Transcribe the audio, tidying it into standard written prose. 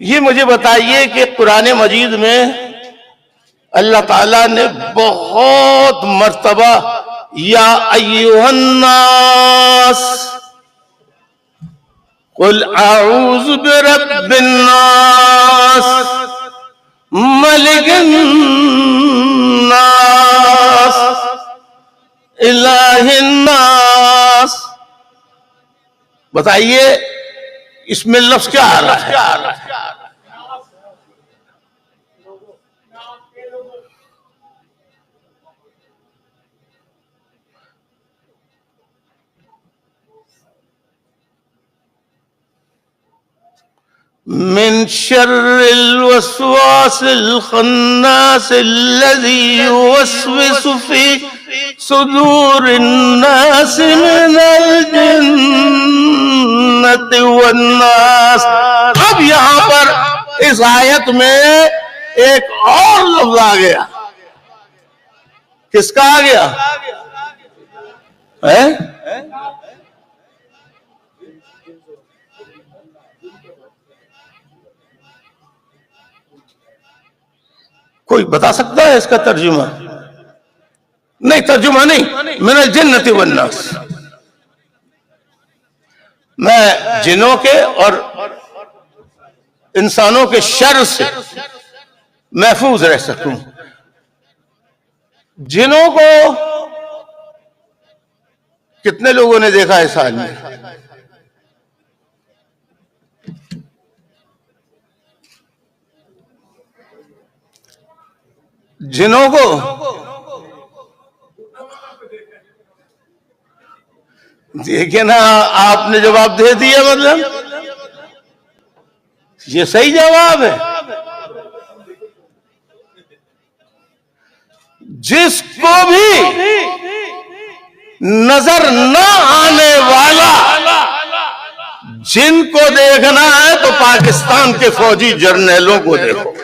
ये मुझे बताइए कि कुरान मजीद में अल्लाह ताला ने बहुत मर्तबा या अय्युहन्नास कुल आऊज़ु बिरब्बिन्नास मलिकिन्नास इलाहिन्नास, बताइए इसमें लफ्ज क्या आ रहा है? मिन शर्रिल वस्वासिल खन्नास अल्लज़ी युवस्विसु फी सुदूरिन नास मिनल जिन्नति वन्नास। अब यहां पर इस आयत में एक और लफ्ज आ गया। किसका आ गया है? कोई बता सकता है इसका तर्जुमा? नहीं, तर्जुमा नहीं। मिनल जिन्नति वन्नास, मैं जिनों के और इंसानों के शर से महफूज रह सकूं। जिनों को कितने लोगों ने देखा इस हाल में? जिनों को देखिए ना, आपने जवाब दे दिया, मतलब ये सही जवाब है। जिसको भी नजर न आने वाला जिनको देखना है तो पाकिस्तान के फौजी जर्नलों को देखो।